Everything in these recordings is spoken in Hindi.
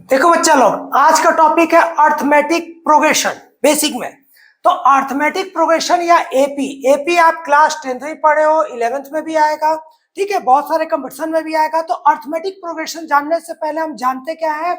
देखो बच्चा लोग, आज का टॉपिक है अर्थमेटिक प्रोग्रेशन बेसिक में। तो अर्थमेटिक प्रोग्रेशन या एपी, एपी आप क्लास 10th में पढ़े हो, 11th में भी आएगा, ठीक है, बहुत सारे कंपटीशन में भी आएगा। तो अर्थमेटिक प्रोग्रेशन जानने से पहले हम जानते क्या है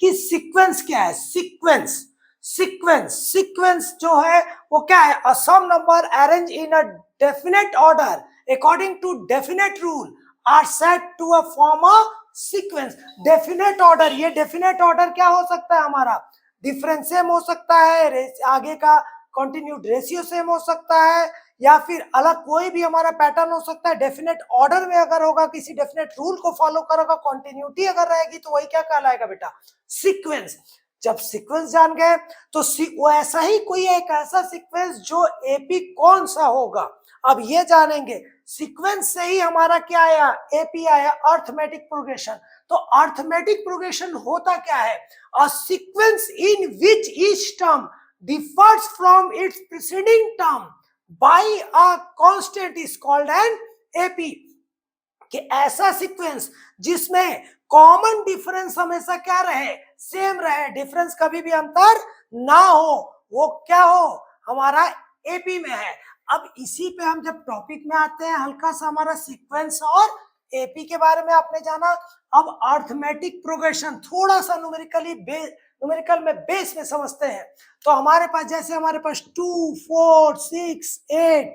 कि सीक्वेंस क्या है। सीक्वेंस सीक्वेंस जो है वो क्या है, a some number arrange in a definite order according to definite rule are set to a form a sequence. Definite order, ये डेफिनेट ऑर्डर क्या हो सकता है हमारा, डिफरेंस सेम हो सकता है, आगे का कॉन्टिन्यूड रेशियो सेम हो सकता है, या फिर अलग कोई भी हमारा पैटर्न हो सकता है। डेफिनेट ऑर्डर में अगर होगा, किसी डेफिनेट रूल को फॉलो करोगा, कॉन्टिन्यूटी अगर रहेगी, तो वही क्या कहलाएगा बेटा, सीक्वेंस। जब सीक्वेंस जान गए तो वो ऐसा ही कोई एक ऐसा सीक्वेंस जो एपी कौन सा होगा, अब ये जानेंगे। सीक्वेंस से ही हमारा क्या आया, एपी आया, अर्थमेटिक प्रोग्रेशन। तो अर्थमेटिक प्रोग्रेशन होता क्या है, a sequence in which each term differs from its preceding term by a constant is called an AP। कि ऐसा सीक्वेंस जिसमें कॉमन डिफरेंस हमेशा क्या रहे, सेम रहे, डिफरेंस कभी भी अंतर ना हो, वो क्या हो, हमारा एपी में है। अब इसी पे हम जब टॉपिक में आते हैं, हल्का सा हमारा सीक्वेंस और एपी के बारे में आपने जाना। अब अर्थमेटिक प्रोग्रेशन थोड़ा सा न्यूमेरिकल में बेस में समझते हैं। तो हमारे पास जैसे हमारे पास 2 4 6 8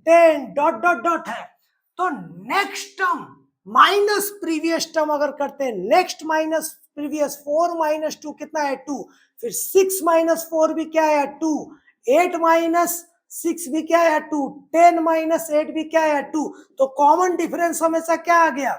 10 डॉट डॉट डॉट है, तो next term minus previous term अगर करते हैं, नेक्स्ट माइनस प्रीवियस, 4 माइनस 2 कितना है 2, फिर 6 माइनस 4 भी क्या है 2, 8 माइनस 6 भी क्या है 2, 10 माइनस 8 भी क्या है 2। तो कॉमन डिफरेंस हमेशा क्या आ गया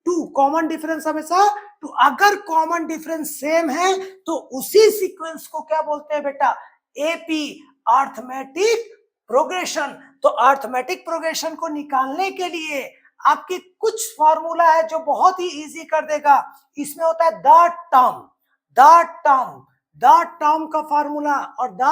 2, कॉमन डिफरेंस हमेशा 2। अगर कॉमन डिफरेंस सेम है तो उसी सीक्वेंस को क्या बोलते हैं बेटा, एपी, अर्थमेटिक प्रोग्रेशन। तो अर्थमेटिक प्रोग्रेशन को निकालने के लिए आपके कुछ फॉर्मूला है जो बहुत ही इजी कर देगा। इसमें होता है द टर्म का फॉर्मूला और द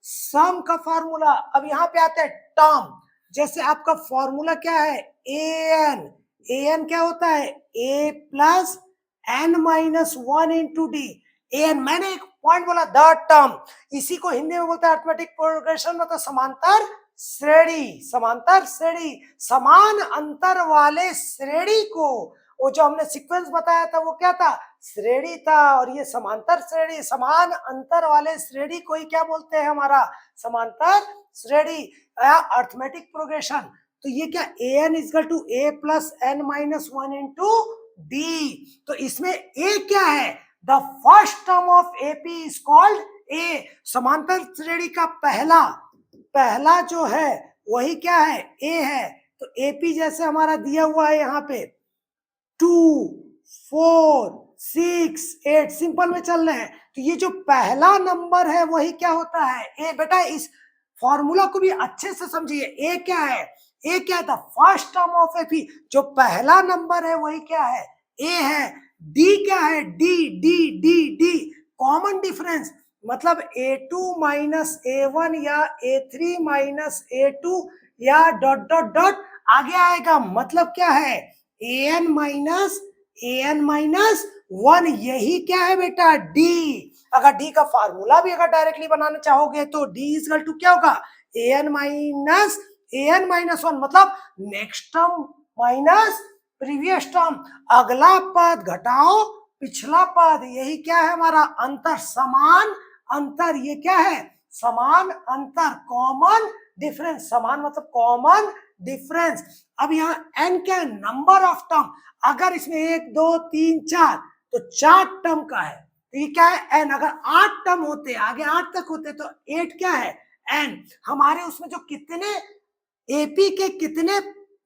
सम का फॉर्मूला। अब यहाँ पे आते हैं टर्म, जैसे आपका फॉर्मूला क्या है, एन क्या होता है, a plus n minus 1 into d. N, मैंने एक पॉइंट बोला, द टर्म, इसी को हिंदी में बोलते हैं अर्थमेटिक प्रोग्रेशन, मतलब समांतर श्रेणी। समांतर श्रेणी, समान अंतर वाले श्रेणी को, वो जो हमने सीक्वेंस बताया था वो क्या था, श्रेणी था, और ये समांतर श्रेणी, समान अंतर वाले श्रेणी को ही क्या बोलते हैं, हमारा समांतर श्रेणी या अर्थमेटिक प्रोग्रेशन। तो ये क्या, a n equal to a plus n minus 1 into d. तो इसमें ए क्या है, the first term of AP is called a. समांतर श्रेणी का पहला जो है वही क्या है, ए है। तो एपी जैसे हमारा दिया हुआ है यहाँ पे 2 4 6 8, सिंपल में चल रहे हैं। तो ये जो पहला नंबर है वही क्या होता है, ए। बेटा इस फॉर्मूला को भी अच्छे से समझिए, ए क्या है, ए क्या था, फर्स्ट टर्म ऑफ एपी, जो पहला नंबर है वही क्या है, ए है। डी क्या है, D D D D, common difference, मतलब a2 माइनस a1 या a3 माइनस a2 या डॉट डॉट डॉट आगे आएगा, मतलब क्या है, an माइनस 1, यही क्या है बेटा, d। अगर d का फार्मूला भी अगर डायरेक्टली बनाना चाहोगे तो d इक्वल टू क्या होगा, an माइनस 1, मतलब next term minus previous term, अगला पद घटाओ पिछला पद, यही क्या है हमारा अंतर, समान अंतर, ये क्या है, समान अंतर, कॉमन डिफरेंस। समान मतलब कॉमन डिफरेंस। अब यहाँ n क्या है, नंबर ऑफ टर्म, अगर इसमें 1 2 3 4 तो 4 टर्म का है, तो ये क्या है n। अगर 8 टर्म होते, आगे 8 तक होते तो 8 क्या है n। हमारे उसमें जो कितने एपी के कितने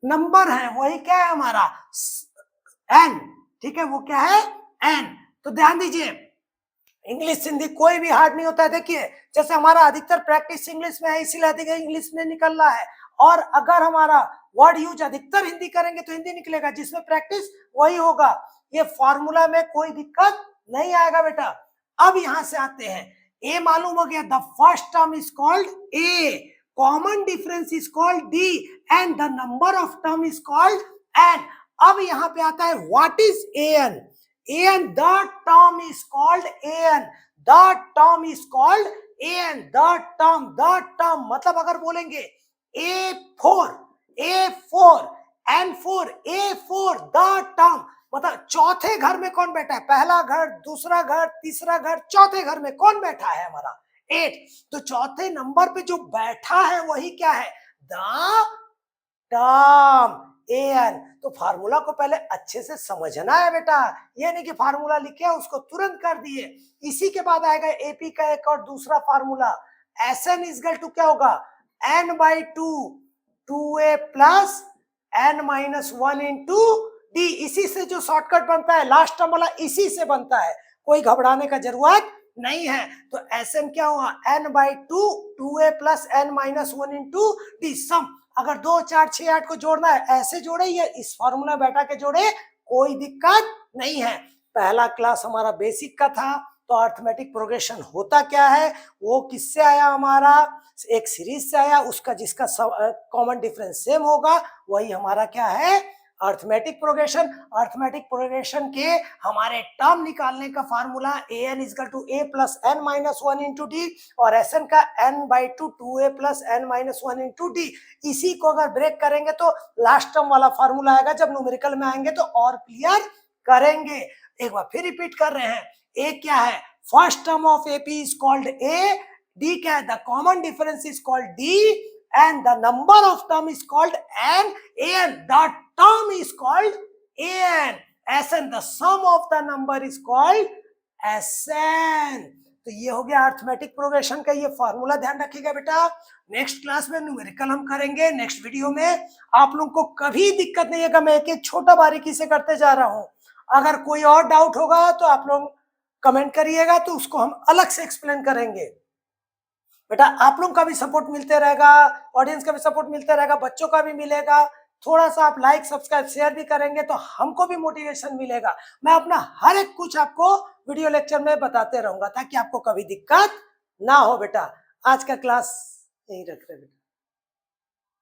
नंबर है वही क्या है हमारा n, ठीक है, वो क्या है n। तो ध्यान दीजिए, इंग्लिश हिंदी कोई भी हार्ड नहीं होता है। देखिए जैसे हमारा अधिकतर प्रैक्टिस इंग्लिश में है, इसीलिए अधिक इंग्लिश में निकल रहा है, और अगर हमारा वर्ड यूज अधिकतर हिंदी करेंगे तो हिंदी निकलेगा, जिसमें प्रैक्टिस वही होगा। ये फॉर्मूला में कोई दिक्कत नहीं आएगा बेटा। अब यहां से आते हैं, ए मालूम हो गया, the first term is called A, common difference is called D, and the number of term is called N. अब यहाँ पे आता है what is A N, the term is called called an. The term is called an. The term मतलब अगर बोलेंगे A4 N4 A4 the term मतलब चौथे घर में कौन बैठा है, पहला घर, दूसरा घर, तीसरा घर, चौथे घर में कौन बैठा है हमारा 8। तो चौथे नंबर पे जो बैठा है वही क्या है, द टर्म an। तो फार्मूला को पहले अच्छे से समझना है बेटा, ये नहीं कि फार्मूला लिखे उसको तुरंत कर दिए। इसी के बाद आएगा एपी का एक और दूसरा फार्मूला, Sn इक्वल टू क्या होगा, n/2 2a plus n-1 into D. इसी से जो शॉर्टकट बनता है लास्ट टर्म वाला, इसी से बनता है, कोई घबराने का जरूरत नहीं है। तो Sn क्या हुआ, n/2 2a plus n-1 into D. सम अगर 2 4 6 8 को जोड़ना है ऐसे जोड़े या इस फॉर्मूला बैठा के जोड़े, कोई दिक्कत नहीं है। पहला क्लास हमारा बेसिक का था, तो अर्थमेटिक प्रोग्रेशन होता क्या है वो किससे आया, हमारा एक सीरीज से आया, उसका जिसका कॉमन डिफरेंस सेम होगा वही हमारा क्या है, अर्थमेटिक प्रोग्रेशन। अर्थमेटिक प्रोग्रेशन के हमारे टर्म निकालने का formula an equal to a plus n-1 into D और Sn का n/2 2a plus n-1 into D. इसी को अगर ब्रेक करेंगे तो लास्ट टर्म वाला फार्मूला आएगा, जब न्यूमेरिकल में आएंगे तो और क्लियर करेंगे। एक बार फिर रिपीट कर रहे हैं, a क्या है, first term of ap is called a, d क्या है, the common difference is called d and the number of term is called an, the term is called an, Sn the sum of the number is called Sn। तो ये हो गया अर्थमेटिक प्रोग्रेशन का ये फार्मूला, ध्यान रखिएगा बेटा। नेक्स्ट क्लास में न्यूमेरिकल हम करेंगे नेक्स्ट वीडियो में। आप लोगों को कभी दिक्कत नहीं है, मैं एक एक छोटा बारीकी से करते जा रहा हूं। अगर कोई और डाउट होगा तो आप लोग कमेंट करिएगा, तो उसको हम अलग से एक्सप्लेन करेंगे। बेटा आप लोगों का भी सपोर्ट मिलते रहेगा, ऑडियंस का भी सपोर्ट मिलता रहेगा, बच्चों का भी मिलेगा। थोड़ा सा आप लाइक सब्सक्राइब शेयर भी करेंगे तो हमको भी मोटिवेशन मिलेगा। मैं अपना हर एक कुछ आपको वीडियो लेक्चर में बताते रहूंगा ताकि आपको कभी दिक्कत ना हो। बेटा आज का क्लास यही रख रहे बेटा।